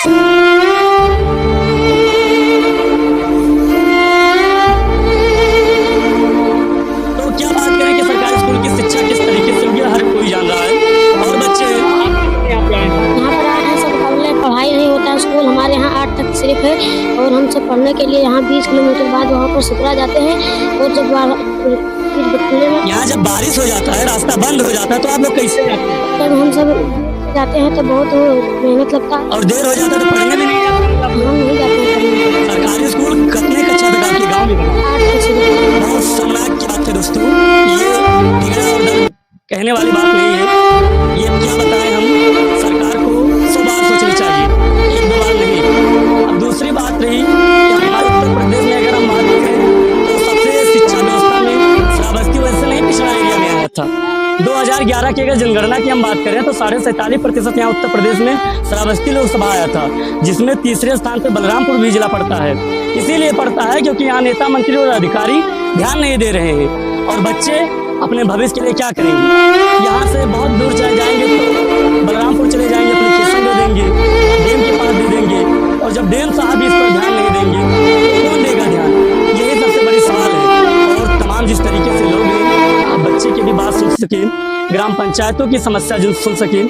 क्या बात करें कि सरकारी स्कूल की शिक्षा किस तरीके से होगी हर कोई जान रहा है। और बच्चे यहाँ पर आए हैं, सब पढ़ाई नहीं होता है। स्कूल हमारे यहाँ 8 तक सिर्फ है और हम सब पढ़ने के लिए यहाँ 20 किलोमीटर बाद वहाँ पर सिपरा जाते हैं। और जब यहाँ जब बारिश हो जाता है, रास्ता बंद हो जाता है, तो आप लोग कैसे जाते हैं? जब हम सब जाते हैं तो बहुत मेहनत लगता है और देर हो जाता है तो पढ़ने भी नहीं जाते। हम नहीं जाते हैं। सरकारी स्कूल कितने कक्षा तक आपके गाँव में बना? 8 तक सिर्फ। बहुत सम्मान की बात है दोस्तों, ये टिकड़ा और दर कहने वाली बात नहीं है। ये क्या बताएं हम, सरकार को 100 बार सोचनी चाहिए, 1-2 बार नहीं। अब दूसरी बात रही कि हमारे उत्तर प्रदेश में अगर हम बात करें तो सबसे शिक्षा व्यवस्था में श्रावस्ती वैसे नहीं पिछड़ा एरिया में आया था। 2011 की अगर जनगणना की हम बात करें तो 47% यहाँ उत्तर प्रदेश में श्रावस्ती लोकसभा आया था, जिसमें तीसरे स्थान पर बलरामपुर भी जिला पड़ता है। इसीलिए पड़ता है क्योंकि यहाँ नेता, मंत्री और अधिकारी ध्यान नहीं दे रहे हैं। और बच्चे अपने भविष्य के लिए क्या करेंगे? यहाँ से बहुत दूर चले जाएंगे तो बलरामपुर चले जाएंगे, एप्लीकेशन दे देंगे, डैम के पास दे देंगे। और जब डैम साहब भी इस पर ध्यान नहीं देंगे तो कौन देगा ध्यान? यही सबसे बड़ी सवाल है। और तमाम जिस तरीके से लोग हैं, बच्चे की भी बात सुन सकें, ग्राम पंचायतों की समस्या जो सुन सकें।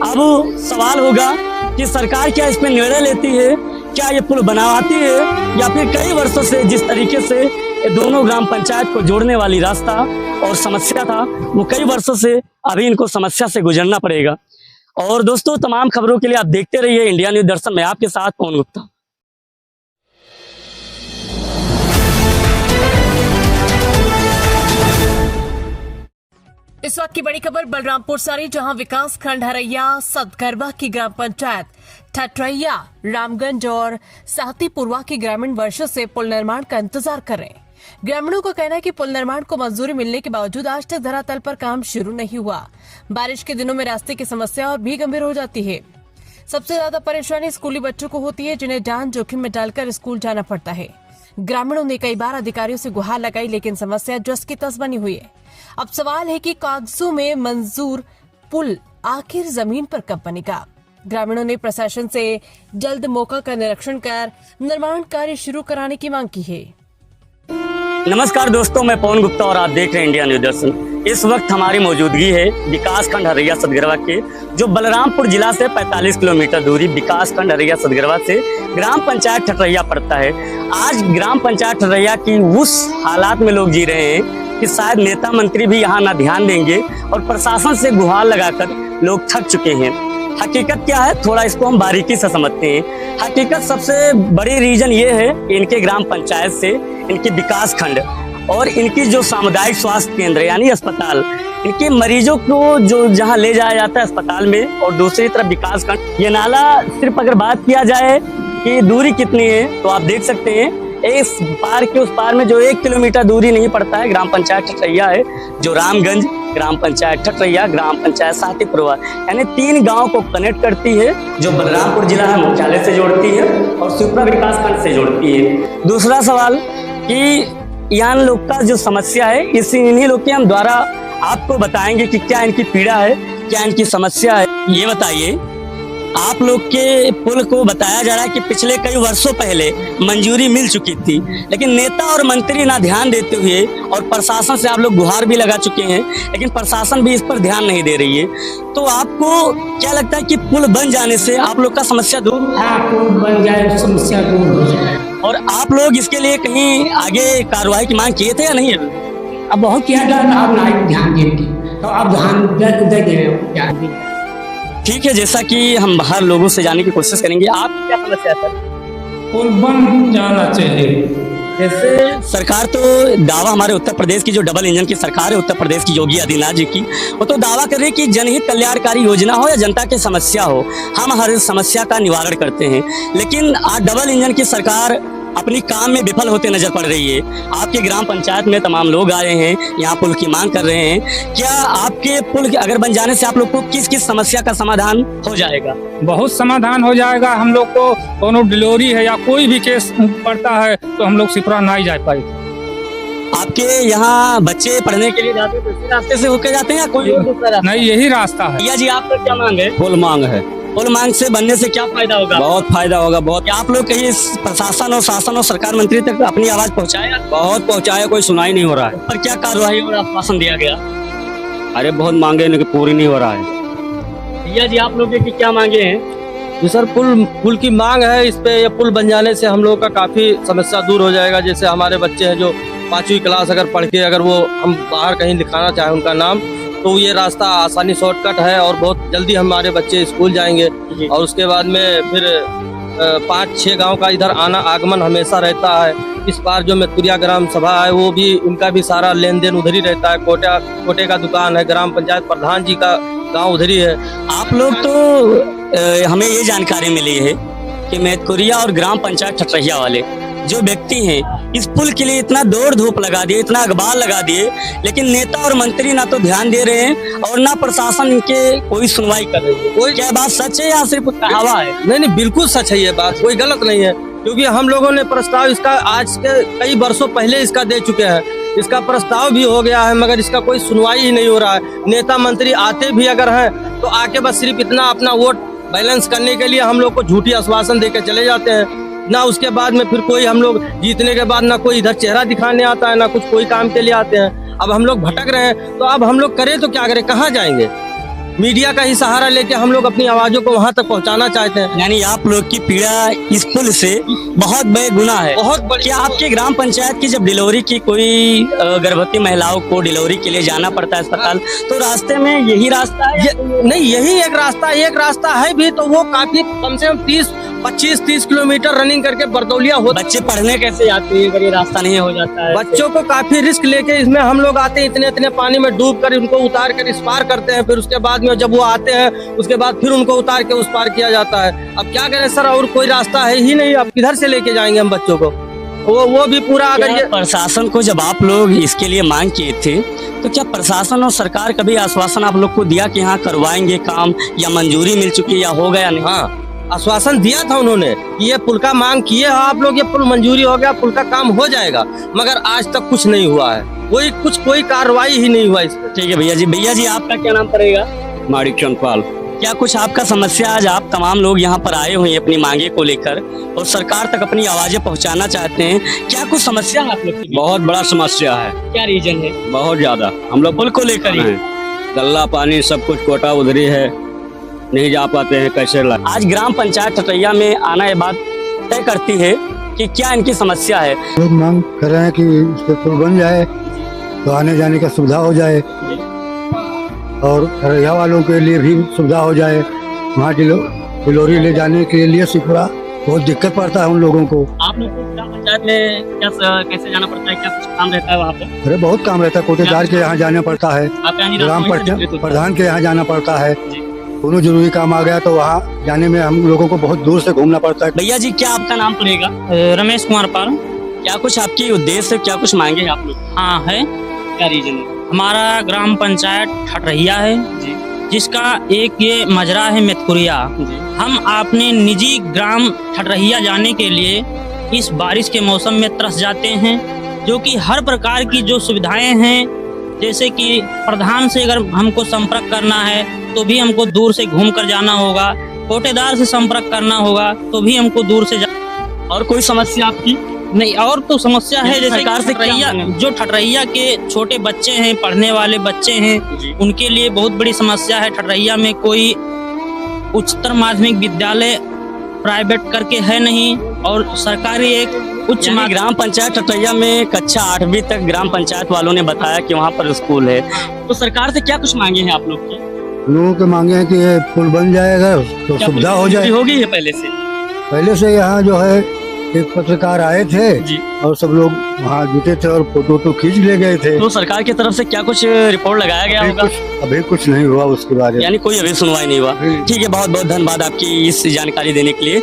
अब सवाल होगा कि सरकार क्या इस पर निर्णय लेती है, क्या ये पुल बनवाती है, या फिर कई वर्षों से जिस तरीके से ये दोनों ग्राम पंचायत को जोड़ने वाली रास्ता और समस्या था, वो कई वर्षों से अभी इनको समस्या से गुजरना पड़ेगा। और दोस्तों, तमाम खबरों के लिए आप देखते रहिए इंडिया न्यूज़ दर्शन में, आपके साथ पवन गुप्ता। इस वक्त की बड़ी खबर बलरामपुर से, जहां विकास खंड हरैया सदगरवा की ग्राम पंचायत ठटरैया, रामगंज और साहतीपुरवा की ग्रामीण वर्षों से पुल निर्माण का इंतजार कर रहे हैं। ग्रामीणों का कहना है कि पुल निर्माण को मंजूरी मिलने के बावजूद आज तक धरातल पर काम शुरू नहीं हुआ। बारिश के दिनों में रास्ते की समस्या और भी गंभीर हो जाती है। सबसे ज्यादा परेशानी स्कूली बच्चों को होती है, जिन्हें जान जोखिम में डालकर स्कूल जाना पड़ता है। ग्रामीणों ने कई बार अधिकारियों से गुहार लगाई, लेकिन समस्या जस की तस बनी हुई है। अब सवाल है कि कागजों में मंजूर पुल आखिर जमीन पर कब बनेगा? ग्रामीणों ने प्रशासन से जल्द मौका का निरीक्षण कर निर्माण कार्य शुरू कराने की मांग की है। नमस्कार दोस्तों, मैं पवन गुप्ता और आप देख रहे हैं इंडिया न्यूज़ दर्शन। इस वक्त हमारी मौजूदगी है विकास खंड हरैया सदगरवा के, जो बलरामपुर जिला से 45 किलोमीटर दूरी विकास खंड हरैया सदगरवा से ग्राम पंचायत ठटरैया पड़ता है। आज ग्राम पंचायत ठटरैया की उस हालात में लोग जी रहे हैं कि शायद नेता मंत्री भी यहाँ ना ध्यान देंगे, और प्रशासन से गुहार लगाकर लोग थक चुके हैं। हकीकत क्या है, थोड़ा इसको हम बारीकी से समझते हैं। हकीकत सबसे बड़ी रीजन ये है कि इनके ग्राम पंचायत से इनके विकास खंड और इनकी जो सामुदायिक स्वास्थ्य केंद्र यानी अस्पताल, इनके मरीजों को जो जहां ले जाया जाता है अस्पताल में, और दूसरी तरफ विकास खंड, ये नाला सिर्फ अगर बात किया जाए कि दूरी कितनी है तो आप देख सकते हैं इस पार के उस पार में जो 1 किलोमीटर दूरी नहीं पड़ता है, ग्राम पंचायत ठटरैया है, जो रामगंज, ग्राम पंचायत ठटरैया, ग्राम पंचायत साहतीपुरवा, यानी 3 गांव को कनेक्ट करती है, जो बलरामपुर जिला है मुख्यालय से जोड़ती है और शिवपुरा विकास खंड से जोड़ती है। दूसरा सवाल कि यहाँ लोग का जो समस्या है, इन्हीं लोग के हम द्वारा आपको बताएंगे कि क्या इनकी पीड़ा है, क्या इनकी समस्या है। ये बताइए, आप लोग के पुल को बताया जा रहा है कि पिछले कई वर्षों पहले मंजूरी मिल चुकी थी, लेकिन नेता और मंत्री ना ध्यान देते हुए, और प्रशासन से आप लोग गुहार भी लगा चुके हैं, लेकिन प्रशासन भी इस पर ध्यान नहीं दे रही है। तो आपको क्या लगता है कि पुल बन जाने से आप लोग का समस्या दूर? हाँ, पुल बन जाए, समस्या दूर हो जाए। और आप लोग इसके लिए कहीं आगे कार्रवाई की मांग किए थे या नहीं? अब बहुत किया था, अब नहीं ध्यान देंगे, तो अब ध्यान दे। ठीक है, जैसा कि हम बाहर लोगों से जानने की कोशिश करेंगे, आपकी क्या समस्या है? पुल बन जाना चाहिए। जैसे सरकार तो दावा, हमारे उत्तर प्रदेश की जो डबल इंजन की सरकार है उत्तर प्रदेश की योगी आदित्यनाथ जी की, वो तो दावा कर रही है कि जनहित कल्याणकारी योजना हो या जनता की समस्या हो, हम हर समस्या का निवारण करते हैं। लेकिन आज डबल इंजन की सरकार अपनी काम में विफल होते नजर पड़ रही है। आपके ग्राम पंचायत में तमाम लोग आए हैं, यहाँ पुल की मांग कर रहे हैं। क्या आपके पुल अगर बन जाने से आप लोग को किस किस समस्या का समाधान हो जाएगा? बहुत समाधान हो जाएगा। हम लोग को कोनो डिलीवरी है या कोई भी केस पड़ता है तो हम लोग शिवपुरा नहीं जा पाए। आपके यहाँ बच्चे पढ़ने के लिए जाते हैं तो इसी रास्ते से होके जाते हैं या कोई और दूसरा रास्ता? नहीं, यही रास्ता है। भैया जी, आपका क्या मांग है? पुल मांग है। पुल मांग से बनने से क्या फायदा होगा? बहुत फायदा होगा, बहुत क्या आप लोग कहीं इस प्रशासन और शासन और सरकार मंत्री तक अपनी आवाज पहुंचाएगा? बहुत पहुंचाया, कोई सुनाई नहीं हो रहा है। पर क्या कार्रवाई और आश्वासन दिया गया? अरे बहुत मांगे लेकिन पूरी नहीं हो रहा है। भैया जी, आप लोग की क्या मांगे हैं? जी सर, पुल की मांग है। इस पे ये पुल बन जाने से हम लोगों का काफ़ी समस्या दूर हो जाएगा। जैसे हमारे बच्चे हैं जो 5वीं क्लास अगर पढ़ के अगर वो हम बाहर कहीं लिखाना चाहें उनका नाम, तो ये रास्ता आसानी शॉर्टकट है और बहुत जल्दी हमारे बच्चे स्कूल जाएंगे। और उसके बाद में फिर 5-6 गांव का इधर आना आगमन हमेशा रहता है। इस बार जो मेतकुरिया ग्राम सभा है वो भी उनका भी सारा लेन देन उधर ही रहता है। कोटे का दुकान है, ग्राम पंचायत प्रधान जी का गांव उधर ही है। आप लोग तो हमें ये जानकारी मिली है कि मेतकुरिया और ग्राम पंचायत ठटरहिया वाले जो व्यक्ति हैं इस पुल के लिए इतना दौड़ धूप लगा दिए, इतना अखबार लगा दिए, लेकिन नेता और मंत्री ना तो ध्यान दे रहे हैं और ना प्रशासन इनके कोई सुनवाई कर रही है। कोई क्या बात सच है या सिर्फ कहावा है? नहीं, बिल्कुल सच है ये बात, कोई गलत नहीं है। क्योंकि हम लोगों ने प्रस्ताव इसका आज के कई वर्षों पहले इसका दे चुके हैं। इसका प्रस्ताव भी हो गया है मगर इसका कोई सुनवाई ही नहीं हो रहा है। नेता मंत्री आते भी अगर हैं तो आके बस सिर्फ इतना अपना वोट बैलेंस करने के लिए हम लोग को झूठी आश्वासन देकर चले जाते हैं ना। उसके बाद में फिर कोई हम लोग जीतने के बाद ना कोई इधर चेहरा दिखाने आता है ना कुछ कोई काम के लिए आते हैं। अब हम लोग भटक रहे हैं तो अब हम लोग करें तो क्या करें, कहाँ जाएंगे? मीडिया का ही सहारा लेके हम लोग अपनी आवाजों को वहां तक पहुंचाना चाहते हैं। यानी आप लोग की पीड़ा इस पुल से बहुत बड़े गुना है। बहुत बड़ी। क्या आपके ग्राम पंचायत की जब डिलीवरी की कोई गर्भवती महिलाओं को डिलीवरी के लिए जाना पड़ता है अस्पताल, तो रास्ते में यही रास्ता है? नहीं, यही एक रास्ता है भी, तो वो काफी कम से कम 25-30 किलोमीटर रनिंग करके बरदौलिया होता है। बच्चे पढ़ने कैसे जाते हैं अगर ये रास्ता नहीं हो जाता है? बच्चों को काफी रिस्क लेके इसमें हम लोग आते हैं, इतने पानी में डूब कर उनको उतार कर इस पार करते हैं। फिर उसके बाद में जब वो आते हैं उसके बाद फिर उनको उतार के उस पार किया जाता है। अब क्या करें सर, और कोई रास्ता है ही नहीं। अब किधर से लेके जाएंगे हम बच्चों को? वो भी पूरा अगर ये प्रशासन को जब आप लोग इसके लिए मांग किए थे तो क्या प्रशासन और सरकार कभी आश्वासन आप लोग को दिया कि हाँ करवाएंगे काम, या मंजूरी मिल चुकी है या हो गया नहीं? हाँ, आश्वासन दिया था उन्होंने कि ये पुल का मांग किए हो आप लोग, ये पुल मंजूरी हो गया, पुल का काम हो जाएगा, मगर आज तक कुछ नहीं हुआ है। कोई कार्रवाई ही नहीं हुआ इस पर। ठीक है भैया जी। भैया जी, आपका क्या नाम पड़ेगा? माणिक चंदपाल। क्या कुछ आपका समस्या, आज आप तमाम लोग यहाँ पर आए हुए हैं अपनी मांगे को लेकर और सरकार तक अपनी आवाजें पहुँचाना चाहते हैं, क्या कुछ समस्या है आप लोग की? बहुत बड़ा समस्या है। क्या रीजन है? बहुत ज्यादा। हम लोग पुल को लेकर ही गल्ला पानी सब कुछ कोटा उधरी है, नहीं जा पाते हैं, कैसे ला। आज ग्राम पंचायत ठटरहिया में आना ये बात तय करती है कि क्या इनकी समस्या है। लोग मांग कर रहे हैं कि इस पे पुल बन जाए तो आने जाने का सुविधा हो जाए और ठटरहिया वालों के लिए भी सुविधा हो जाए। वहाँ डिलीवरी ले जाने के लिए सिपुरा बहुत दिक्कत पड़ता है उन लोगों को। आप लोग को ग्राम पंचायत में कैसे जाना पड़ता है, क्या कुछ काम रहता है वहाँ पे? अरे बहुत काम रहता है, कोटेदार के यहाँ जाना पड़ता है, ग्राम प्रधान के यहाँ जाना पड़ता है। दोनों जरूरी काम आ गया तो वहाँ जाने में हम लोगों को बहुत दूर से घूमना पड़ता है। भैया जी, क्या आपका नाम पड़ेगा? रमेश कुमार पाल। क्या कुछ आपकी उद्देश्य, क्या कुछ मांगे आप लोग? हाँ है। क्या रीजन है? हमारा ग्राम पंचायत ठटरहिया है जी, जिसका एक ये मजरा है मेतकुरिया। हम अपने निजी ग्राम ठटरहिया जाने के लिए इस बारिश के मौसम में तरस जाते हैं, जो कि हर प्रकार की जो सुविधाएं हैं, जैसे कि प्रधान से अगर हमको संपर्क करना है तो भी हमको दूर से घूम कर जाना होगा, कोटेदार से संपर्क करना होगा तो भी हमको दूर से और कोई समस्या आपकी? नहीं, और तो समस्या है जैसे सरकार से ठटरहिया, जो ठटरहिया के छोटे बच्चे हैं, पढ़ने वाले बच्चे हैं, उनके लिए बहुत बड़ी समस्या है। ठटरहिया में कोई उच्चतर माध्यमिक विद्यालय प्राइवेट करके है नहीं और सरकारी एक उच्च ग्राम पंचायत ठटरहिया में कक्षा 8वीं तक ग्राम पंचायत वालों ने बताया कि वहाँ पर स्कूल है। तो सरकार से क्या कुछ मांगे हैं आप लोग की? लोगों के मांगे हैं कि ये पुल बन जाएगा तो सुविधा हो जाए। होगी है पहले से यहाँ जो है एक पत्रकार आए थे जी, और सब लोग वहाँ जुटे थे और फोटो खींच ले गए थे। तो सरकार की तरफ से क्या कुछ रिपोर्ट लगाया गया होगा? अभी कुछ नहीं हुआ उसके बारे में, यानी कोई अभी सुनवाई नहीं हुआ। ठीक है, बहुत बहुत धन्यवाद आपकी इस जानकारी देने के लिए।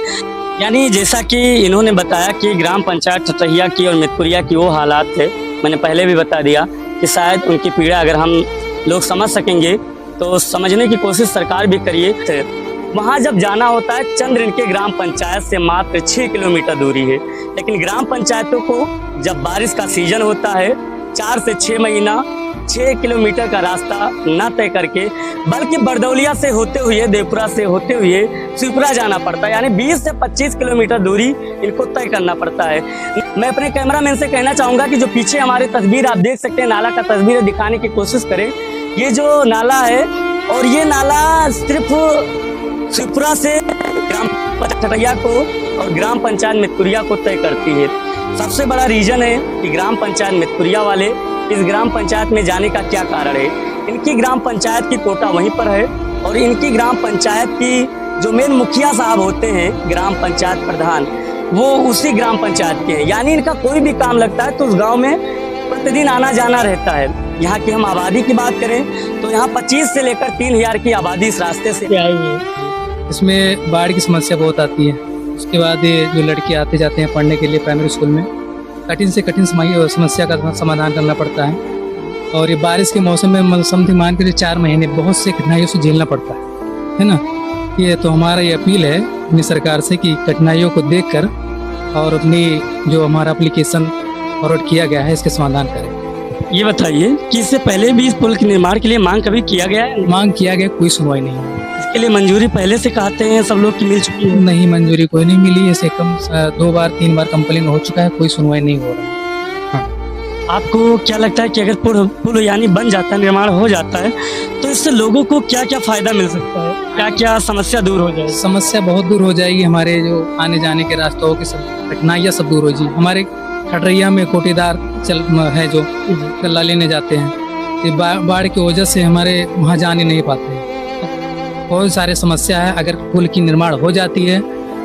यानी जैसा कि इन्होंने बताया कि ग्राम पंचायत ठटरहिया की और मेतकुरिया की वो हालात थे, मैंने पहले भी बता दिया कि शायद उनकी पीड़ा अगर हम लोग समझ सकेंगे तो समझने की कोशिश सरकार भी करिए। वहाँ जब जाना होता है चंद्र इनके ग्राम पंचायत से मात्र 6 किलोमीटर दूरी है, लेकिन ग्राम पंचायतों को जब बारिश का सीजन होता है 4 से 6 महीना 6 किलोमीटर का रास्ता न तय करके बल्कि बरदौलिया से होते हुए, देवपुरा से होते हुए शिवपुरा जाना पड़ता है। यानी 20 से 25 किलोमीटर दूरी इनको तय करना पड़ता है। मैं अपने कैमरामैन से कहना चाहूँगा कि जो पीछे हमारी तस्वीर आप देख सकते हैं, नाला का तस्वीर दिखाने की कोशिश करें। ये जो नाला है और ये नाला सिर्फ शिवपुरा से ग्राम पंचायत ठटैया को और ग्राम पंचायत मितकुरिया को तय करती है। सबसे बड़ा रीजन है कि ग्राम पंचायत मितकुरिया वाले इस ग्राम पंचायत में जाने का क्या कारण है। इनकी ग्राम पंचायत की कोटा वहीं पर है और इनकी ग्राम पंचायत की जो मेन मुखिया साहब होते हैं, ग्राम पंचायत प्रधान, वो उसी ग्राम पंचायत के हैं। यानी इनका कोई भी काम लगता है तो उस गाँव में प्रतिदिन आना जाना रहता है। यहाँ की हम आबादी की बात करें तो यहाँ 25 से लेकर 3000 की आबादी इस रास्ते से आई है। इसमें बाढ़ की समस्या बहुत आती है। उसके बाद ये जो लड़के आते जाते हैं पढ़ने के लिए प्राइमरी स्कूल में, कठिन से कठिन समस्या का समाधान करना पड़ता है। और ये बारिश के मौसम में समथिंग मान कर 4 महीने बहुत से कठिनाइयों से झेलना पड़ता है ना। ये तो हमारा ये अपील है अपनी सरकार से कि कठिनाइयों को देखकर और अपनी जो हमारा एप्लीकेशन फॉरवर्ड किया गया है इसके समाधान करें। ये बताइए कि इससे पहले भी इस पुल के निर्माण के लिए मांग कभी किया गया है? मांग किया गया, कोई सुनवाई नहीं है। इसके लिए मंजूरी पहले से कहते हैं सब लोग की मिल चुकी है? नहीं, मंजूरी कोई नहीं मिली। ऐसे कम 2 बार 3 बार कंप्लेन हो चुका है, कोई सुनवाई नहीं हो रहा है। आपको क्या लगता है कि अगर पुल यानी बन जाता है, निर्माण हो जाता है, तो इससे लोगों को क्या क्या फायदा मिल सकता है? क्या क्या समस्या दूर हो जाएगी? समस्या बहुत दूर हो जाएगी। हमारे जो आने जाने के रास्तों की सब कठिनाइयाँ सब दूर हो जाएगी। हमारे ठटरैया में कोटेदार है जो गल्ला लेने जाते हैं, ये बाढ़ की वजह से हमारे वहाँ जाने नहीं पाते हैं। बहुत सारे समस्या है। अगर पुल की निर्माण हो जाती है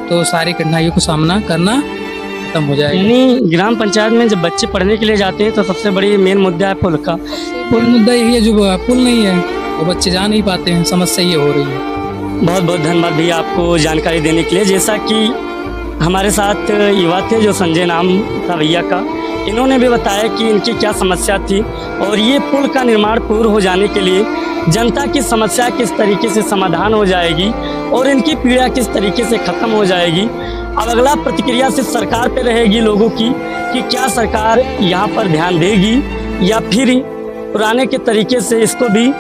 तो सारी कठिनाइयों को सामना करना खत्म हो जाएगा। यानी ग्राम पंचायत में जब बच्चे पढ़ने के लिए जाते हैं तो सबसे बड़ी मेन मुद्दा है पुल का। पुल मुद्दा यही है, जो पुल नहीं है वो बच्चे जा नहीं पाते हैं, समस्या ये हो रही है। बहुत बहुत धन्यवाद भैया आपको जानकारी देने के लिए। जैसा कि हमारे साथ युवा थे जो संजय नाम था भैया का, इन्होंने भी बताया कि इनकी क्या समस्या थी और ये पुल का निर्माण पूर्ण हो जाने के लिए जनता की समस्या किस तरीके से समाधान हो जाएगी और इनकी पीड़ा किस तरीके से ख़त्म हो जाएगी। अब अगला प्रतिक्रिया सिर्फ सरकार पे रहेगी लोगों की कि क्या सरकार यहाँ पर ध्यान देगी या फिर पुराने के तरीके से इसको भी